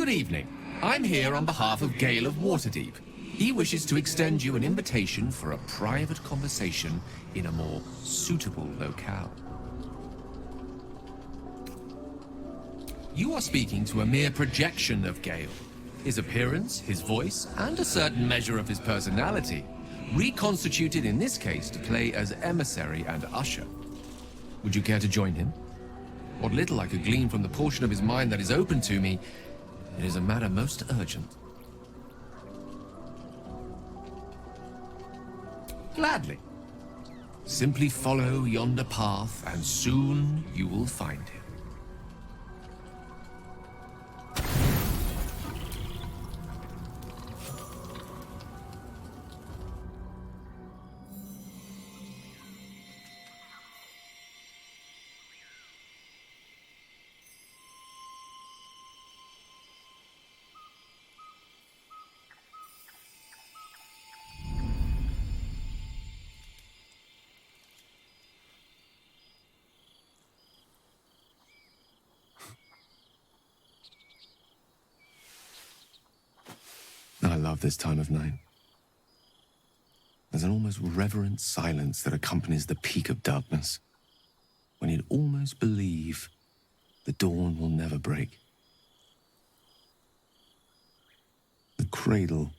Good evening. I'm here on behalf of Gale of Waterdeep. He wishes to extend you an invitation for a private conversation in a more suitable locale. You are speaking to a mere projection of Gale. His appearance, his voice, and a certain measure of his personality, reconstituted in this case to play as emissary and usher. Would you care to join him? What little I could glean from the portion of his mind that is open to me, it is a matter most urgent. Gladly. Simply follow yonder path, and soon you will find him. I love this time of night. There's an almost reverent silence that accompanies the peak of darkness, when you'd almost believe the dawn will never break. The cradle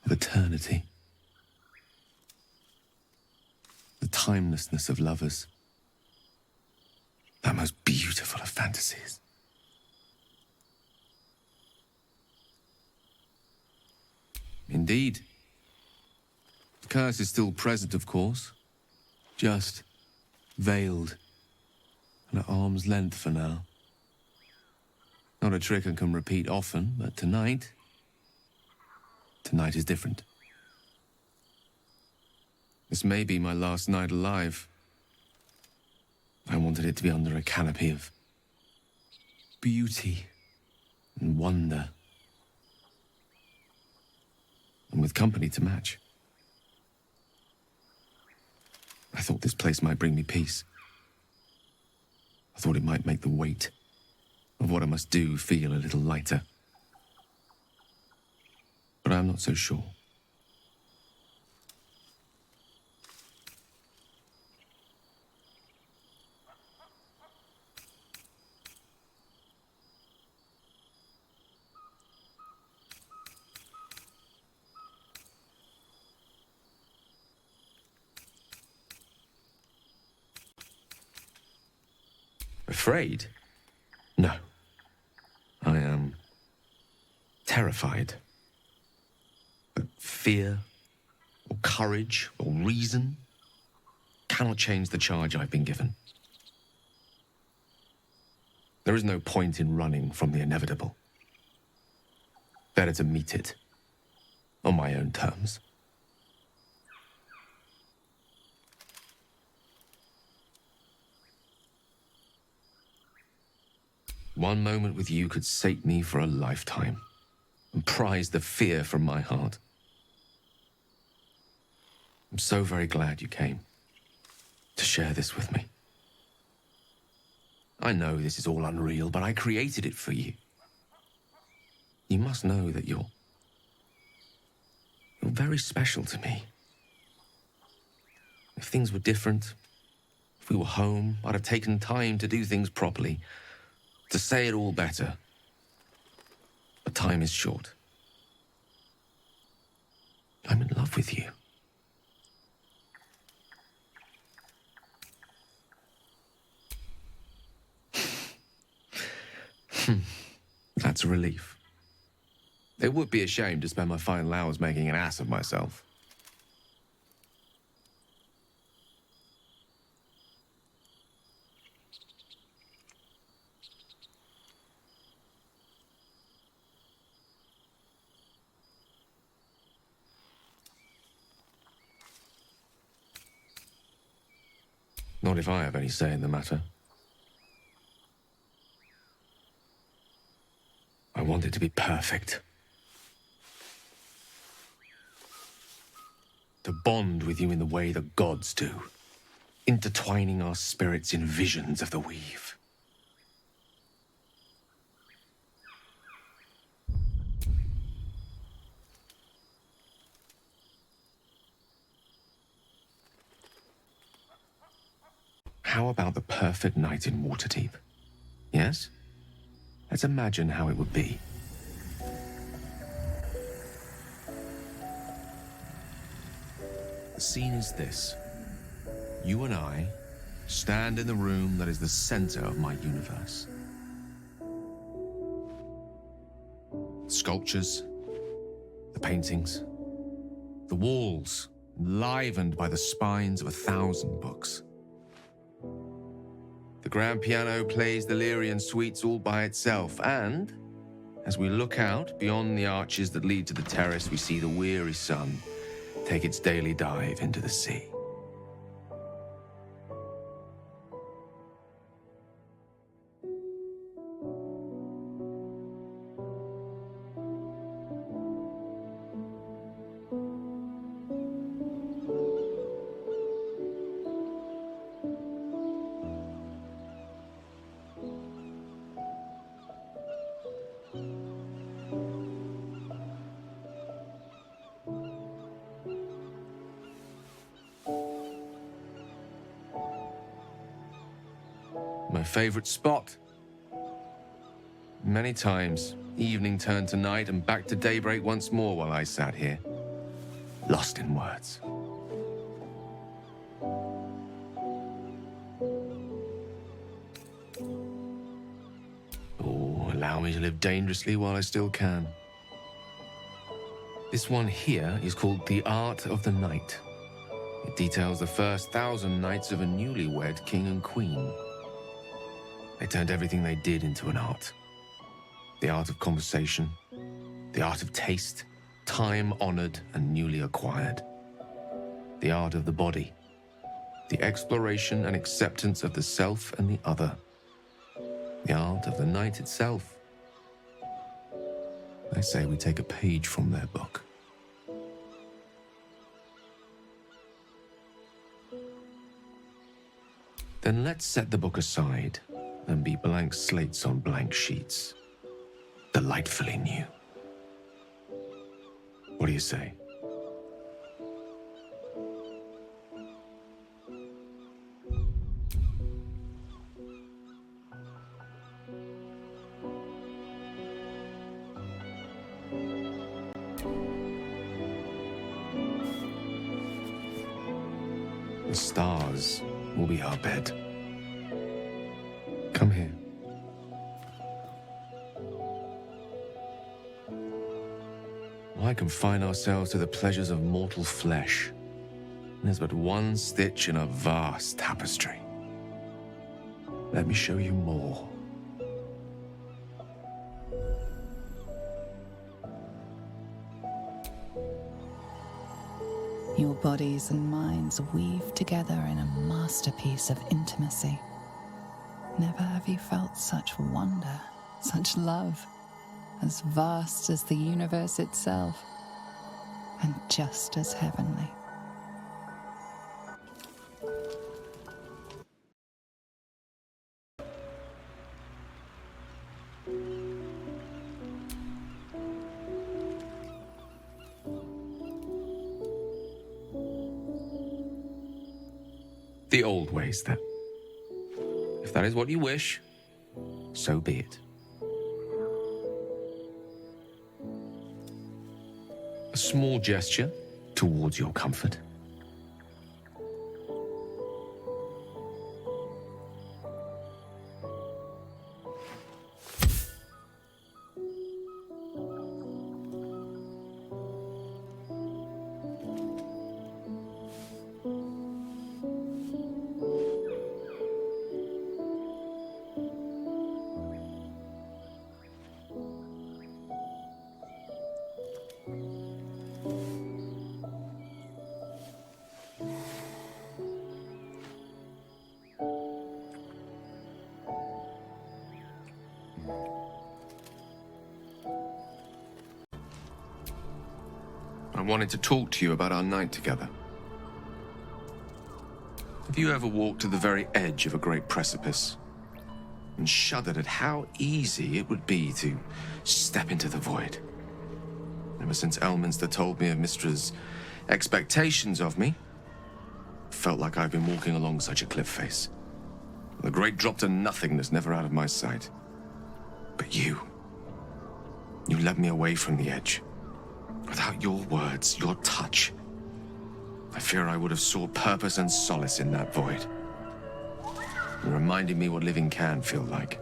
of eternity. The timelessness of lovers. That most beautiful of fantasies. Indeed. The curse is still present, of course. Just veiled and at arm's length for now. Not a trick I can repeat often, but tonight is different. This may be my last night alive. I wanted it to be under a canopy of beauty and wonder. And with company to match. I thought this place might bring me peace. I thought it might make the weight of what I must do feel a little lighter. But I'm not so sure. Afraid? No. I am terrified. But fear, or courage, or reason cannot change the charge I've been given. There is no point in running from the inevitable. Better to meet it on my own terms. One moment with you could sate me for a lifetime and prize the fear from my heart. I'm so very glad you came to share this with me. I know this is all unreal, but I created it for you. You must know that you're very special to me. If things were different, if we were home, I'd have taken time to do things properly. To say it all better. But time is short. I'm in love with you. That's a relief. It would be a shame to spend my final hours making an ass of myself. Not if I have any say in the matter. I want it to be perfect. To bond with you in the way the gods do, intertwining our spirits in visions of the weave. how about the perfect night in Waterdeep? Yes? Let's imagine how it would be. The scene is this. You and I stand in the room that is the center of my universe. Sculptures, the paintings, the walls enlivened by the spines of 1,000 books. The grand piano plays the Lyrian suites all by itself, and as we look out beyond the arches that lead to the terrace, we see the weary sun take its daily dive into the sea. My favorite spot. Many times, evening turned to night and back to daybreak once more while I sat here, lost in words. Oh, allow me to live dangerously while I still can. This one here is called The Art of the Night. It details the first 1,000 nights of a newlywed king and queen. They turned everything they did into an art. The art of conversation, the art of taste, time-honored and newly acquired. The art of the body, the exploration and acceptance of the self and the other. The art of the night itself. I say we take a page from their book. Then let's set the book aside and be blank slates on blank sheets. Delightfully new. What do you say? The stars will be our bed. Come here. I confine ourselves to the pleasures of mortal flesh. There's but one stitch in a vast tapestry. Let me show you more. Your bodies and minds weave together in a masterpiece of intimacy. Never have you felt such wonder, such love, as vast as the universe itself, and just as heavenly. The old ways, then. If that is what you wish, so be it. A small gesture towards your comfort. I wanted to talk to you about our night together. Have you ever walked to the very edge of a great precipice and shuddered at how easy it would be to step into the void? Ever since Elminster told me of Mistra's expectations of me, it felt like I've been walking along such a cliff face. The great drop to nothingness, never out of my sight. But you led me away from the edge. Without your words, your touch, I fear I would have sought purpose and solace in that void. You reminded me what living can feel like.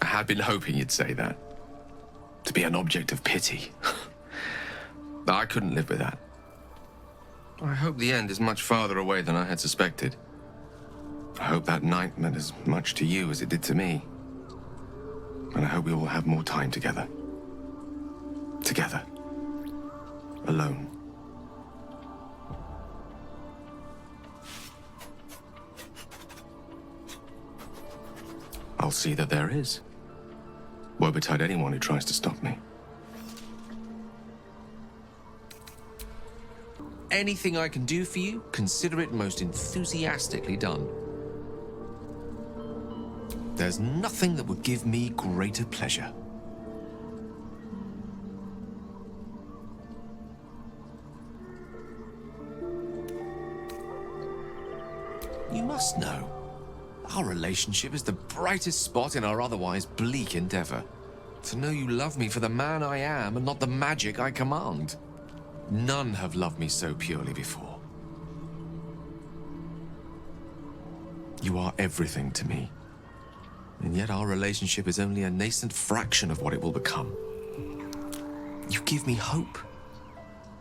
I had been hoping you'd say that. To be an object of pity. I couldn't live with that. I hope the end is much farther away than I had suspected. I hope that night meant as much to you as it did to me. And I hope we will have more time together. Together. Alone. I'll see that there is. Woe betide anyone who tries to stop me. Anything I can do for you, consider it most enthusiastically done. There's nothing that would give me greater pleasure. You must know, our relationship is the brightest spot in our otherwise bleak endeavor. To know you love me for the man I am and not the magic I command. None have loved me so purely before. You are everything to me. And yet our relationship is only a nascent fraction of what it will become. You give me hope.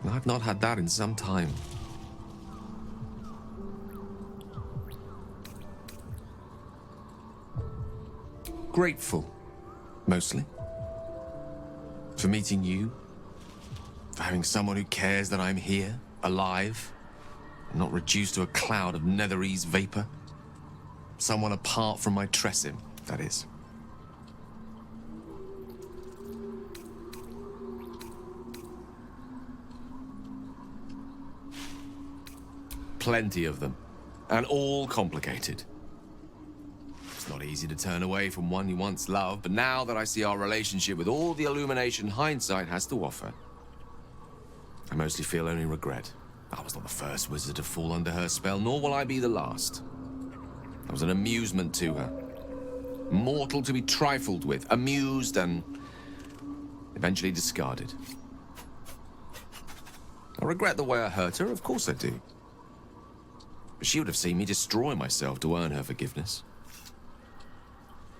And I've not had that in some time. Grateful, mostly. For meeting you. For having someone who cares that I'm here, alive, and not reduced to a cloud of netherese vapor. Someone apart from my Tressim, that is. Plenty of them, and all complicated. It's not easy to turn away from one you once loved, but now that I see our relationship with all the illumination hindsight has to offer, I mostly feel only regret. I was not the first wizard to fall under her spell, nor will I be the last. I was an amusement to her. Mortal to be trifled with, amused and eventually discarded. I regret the way I hurt her, of course I do. But she would have seen me destroy myself to earn her forgiveness.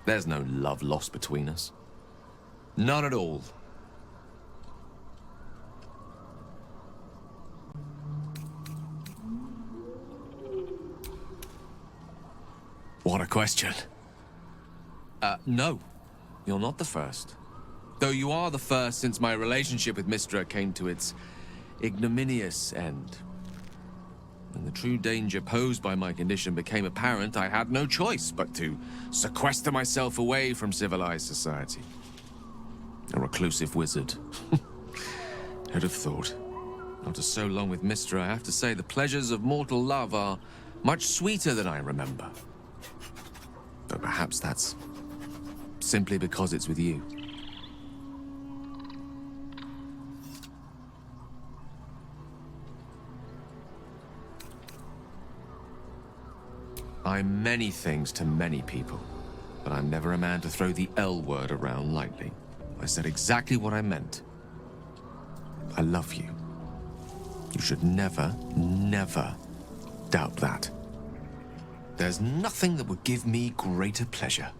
There's no love lost between us. None at all. What a question. No. You're not the first. Though you are the first since my relationship with Mystra came to its ignominious end. When the true danger posed by my condition became apparent, I had no choice but to sequester myself away from civilized society. A reclusive wizard. Who'd have thought? After so long with Mystra, I have to say the pleasures of mortal love are much sweeter than I remember. But perhaps that's simply because it's with you. I'm many things to many people, but I'm never a man to throw the L word around lightly. I said exactly what I meant. I love you. You should never, never doubt that. There's nothing that would give me greater pleasure.